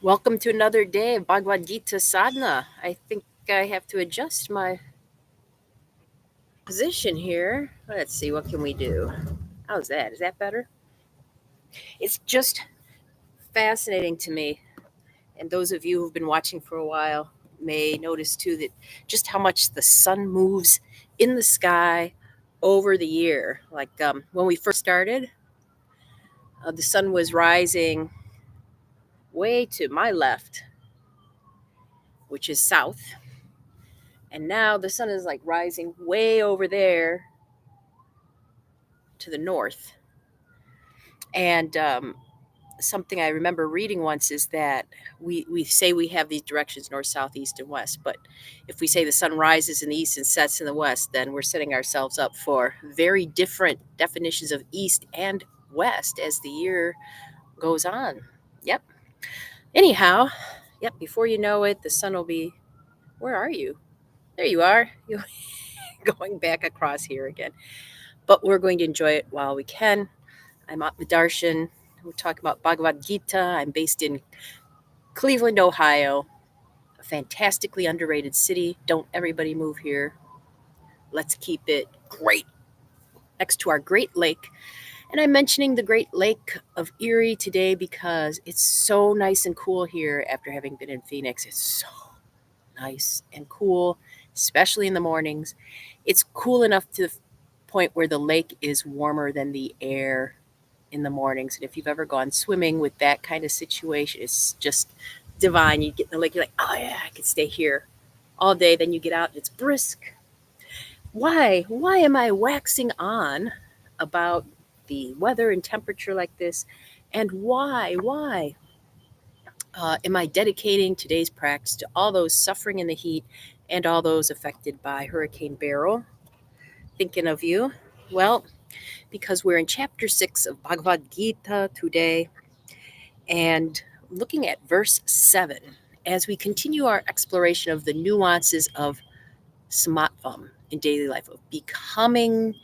Welcome to another day of Bhagavad Gita Sadhana. I think I have to adjust my position here. Let's see, what can we do? How's that? Is that better? It's just fascinating to me. And those of you who've been watching for a while may notice too that just how much the sun moves in the sky over the year. Like when we first started, the sun was rising way to my left, which is south. And now the sun is like rising way over there to the north. And something I remember reading once is that we say we have these directions north, south, east, and west. But if we say the sun rises in the east and sets in the west, then we're setting ourselves up for very different definitions of east and west as the year goes on. Yep. Anyhow, yep, before you know it, the sun will be. Where are you? There you are. You're going back across here again. But we're going to enjoy it while we can. I'm Atmadarshan. We're talking about Bhagavad Gita. I'm based in Cleveland, Ohio, a fantastically underrated city. Don't everybody move here. Let's keep it great next to our Great Lake. And I'm mentioning the Great Lake of Erie today because it's so nice and cool here after having been in Phoenix. It's so nice and cool, especially in the mornings. It's cool enough to the point where the lake is warmer than the air in the mornings. And if you've ever gone swimming with that kind of situation, it's just divine. You get in the lake, you're like, oh yeah, I could stay here all day. Then you get out and it's brisk. Why? Why am I waxing on about the weather and temperature like this? And why am I dedicating today's practice to all those suffering in the heat and all those affected by Hurricane Beryl? Thinking of you. Well, because we're in chapter 6 of Bhagavad Gita today and looking at verse 7 as we continue our exploration of the nuances of Samatvam in daily life, of becoming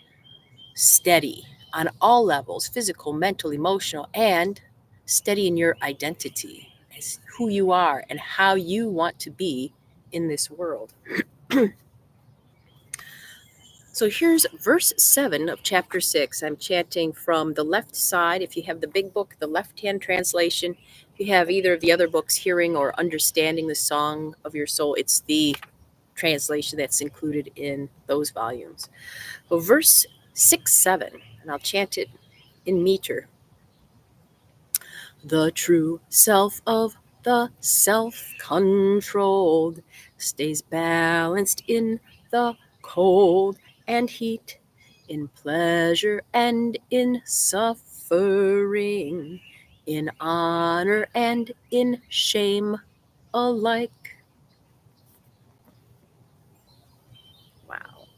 steady on all levels, physical, mental, emotional, and steady in your identity as who you are and how you want to be in this world. So here's verse 7 of chapter 6. I'm chanting from the left side. If you have the big book, the left-hand translation. If you have either of the other books, Hearing or Understanding the Song of Your Soul, it's the translation that's included in those volumes. So verse 6, 7, and I'll chant it in meter. The true self of the self-controlled stays balanced in the cold and heat, in pleasure and in suffering, in honor and in shame alike. Wow.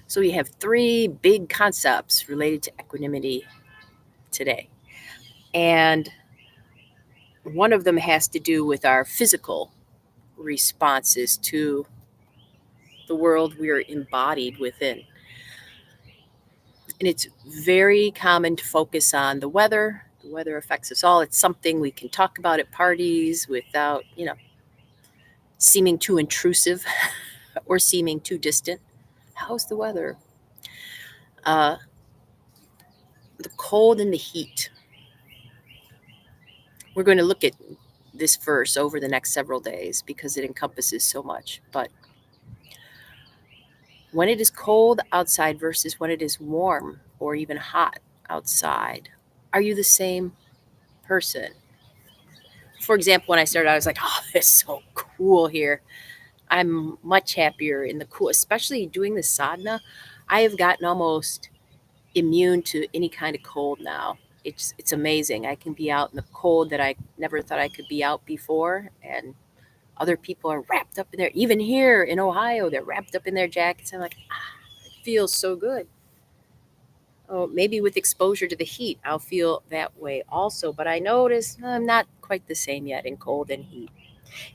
So we have three big concepts related to equanimity today. And one of them has to do with our physical responses to the world we're embodied within. And it's very common to focus on the weather. The weather affects us all. It's something we can talk about at parties without, seeming too intrusive or seeming too distant. How's the weather? The cold and the heat. We're going to look at this verse over the next several days because it encompasses so much. But when it is cold outside versus when it is warm or even hot outside, are you the same person? For example, when I started, I was like, oh, it's so cool here. I'm much happier in the cool, especially doing the sadhana. I have gotten almost immune to any kind of cold now. It's amazing. I can be out in the cold that I never thought I could be out before, and other people are wrapped up in their, even here in Ohio, they're wrapped up in their jackets. I'm like, it feels so good. Oh, maybe with exposure to the heat, I'll feel that way also. But I notice I'm not quite the same yet in cold and heat.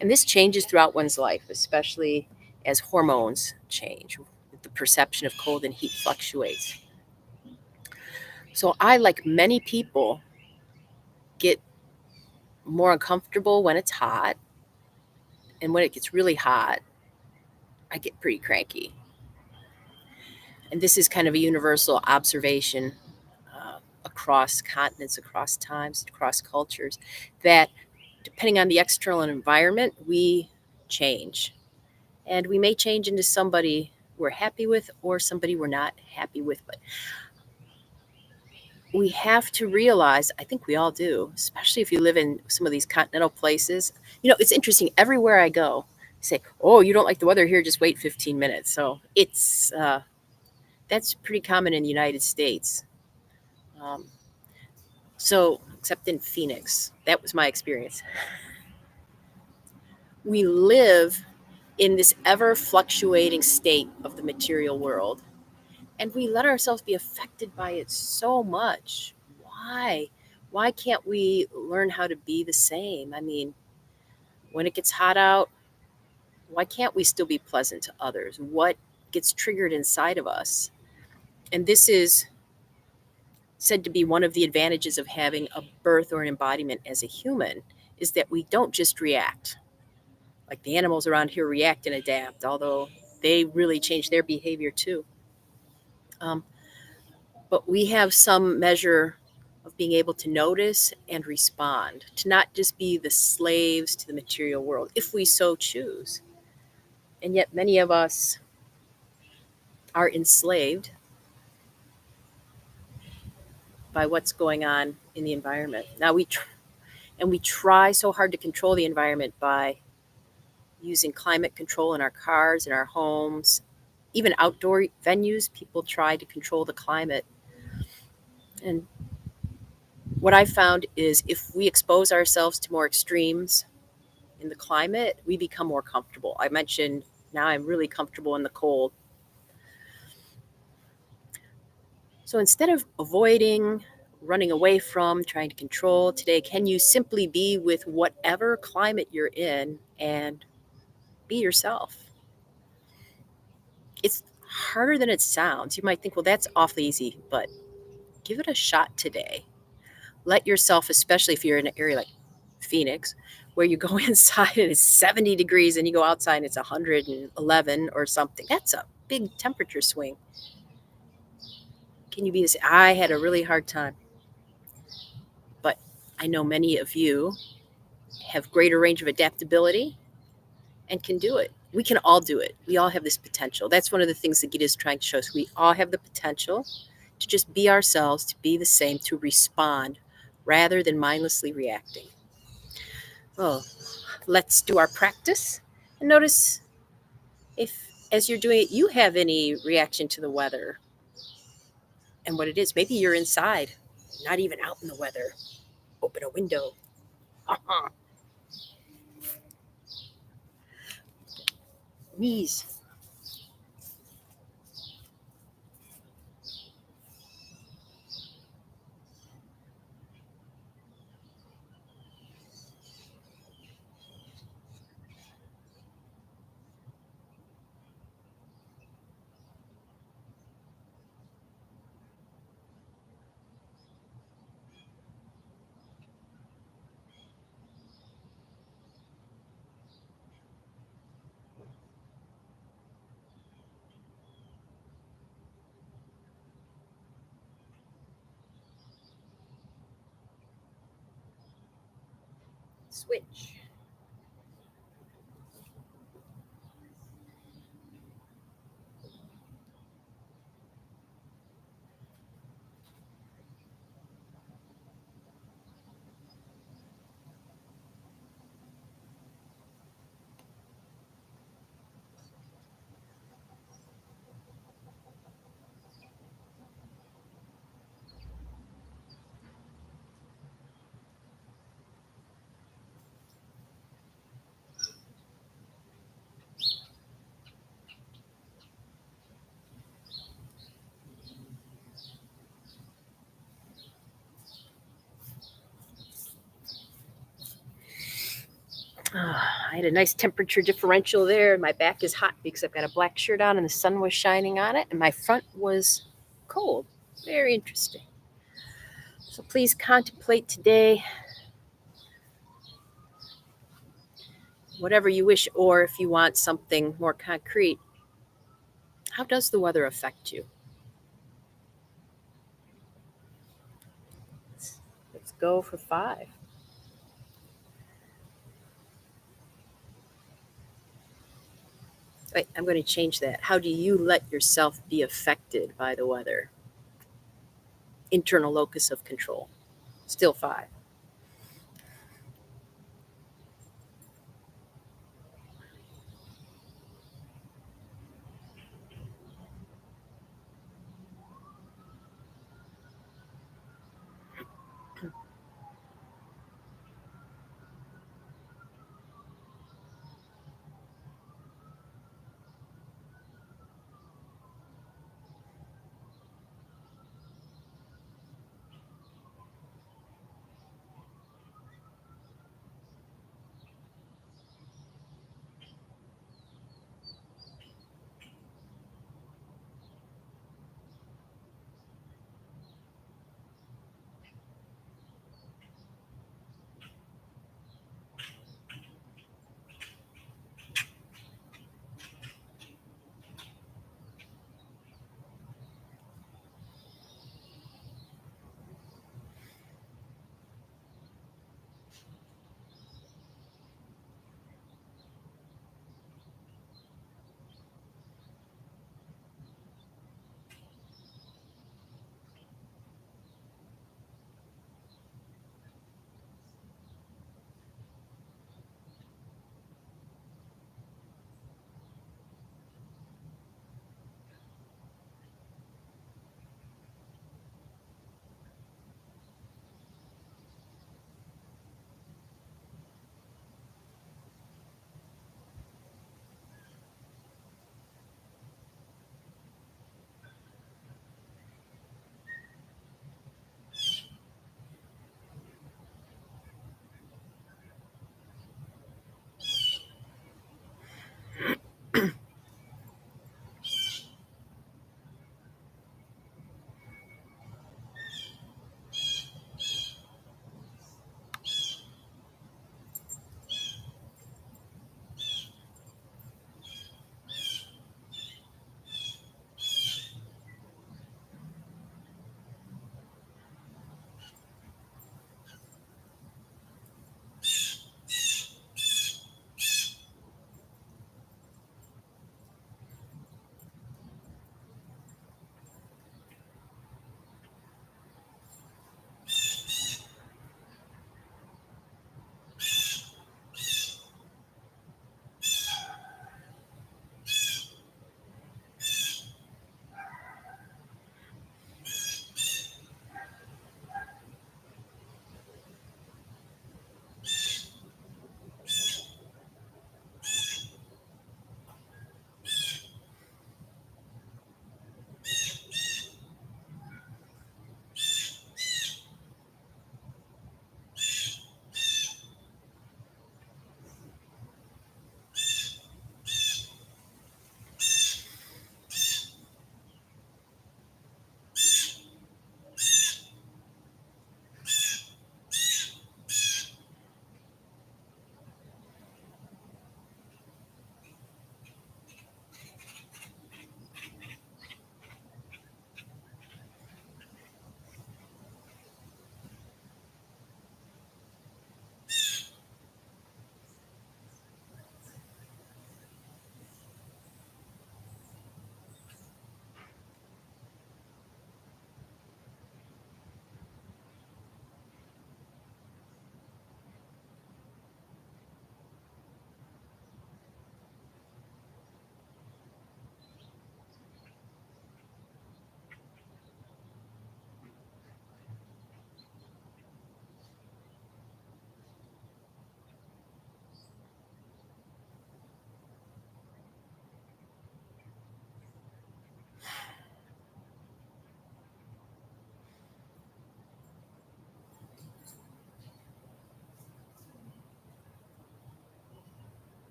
And this changes throughout one's life, especially as hormones change. The perception of cold and heat fluctuates. So I, like many people, get more uncomfortable when it's hot. And when it gets really hot, I get pretty cranky. And this is kind of a universal observation across continents, across times, across cultures, that depending on the external environment, we change. And we may change into somebody we're happy with or somebody we're not happy with. But we have to realize, I think we all do, especially if you live in some of these continental places. It's interesting. Everywhere I go, I say, "Oh, you don't like the weather here? Just wait 15 minutes." So that's pretty common in the United States. Um, so, except in Phoenix, that was my experience. We live in this ever fluctuating state of the material world, and we let ourselves be affected by it so much. Why? Why can't we learn how to be the same? I mean, when it gets hot out, why can't we still be pleasant to others? What gets triggered inside of us? And this is said to be one of the advantages of having a birth or an embodiment as a human, is that we don't just react. Like the animals around here react and adapt, although they really change their behavior too. Um, but we have some measure of being able to notice and respond, to not just be the slaves to the material world, if we so choose. And yet, many of us are enslaved by what's going on in the environment. Now, we try so hard to control the environment by using climate control in our cars, in our homes, even outdoor venues. People try to control the climate. And what I found is if we expose ourselves to more extremes in the climate, we become more comfortable. I mentioned now I'm really comfortable in the cold. So instead of avoiding, running away from, trying to control today, can you simply be with whatever climate you're in and be yourself? It's harder than it sounds. You might think, well, that's awfully easy, but give it a shot today. Let yourself, especially if you're in an area like Phoenix, where you go inside and it's 70 degrees and you go outside and it's 111 or something. That's a big temperature swing. Can you be this? I had a really hard time, but I know many of you have greater range of adaptability and can do it. We can all do it. We all have this potential. That's one of the things that Gita is trying to show us. We all have the potential to just be ourselves, to be the same, to respond rather than mindlessly reacting. Oh, let's do our practice and notice if, as you're doing it, you have any reaction to the weather and what it is. Maybe you're inside, not even out in the weather. Open a window. Knees. Switch. I had a nice temperature differential there, and my back is hot because I've got a black shirt on and the sun was shining on it, and my front was cold. Very interesting. So please contemplate today whatever you wish, or if you want something more concrete, how does the weather affect you? Let's go for 5. Wait, I'm going to change that. How do you let yourself be affected by the weather? Internal locus of control. Still 5.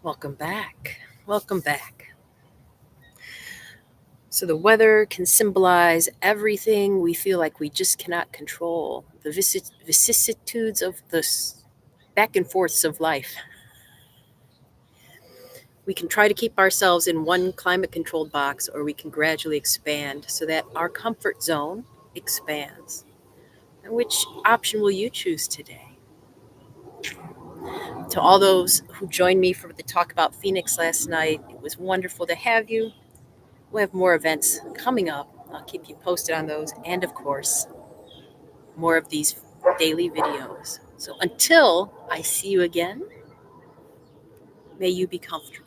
Welcome back. Welcome back. So, the weather can symbolize everything we feel like we just cannot control, the vicissitudes of the back and forths of life. We can try to keep ourselves in one climate controlled box, or we can gradually expand so that our comfort zone expands. And which option will you choose today? To all those who joined me for the talk about Phoenix last night, it was wonderful to have you. We'll have more events coming up. I'll keep you posted on those. And of course, more of these daily videos. So until I see you again, may you be comfortable.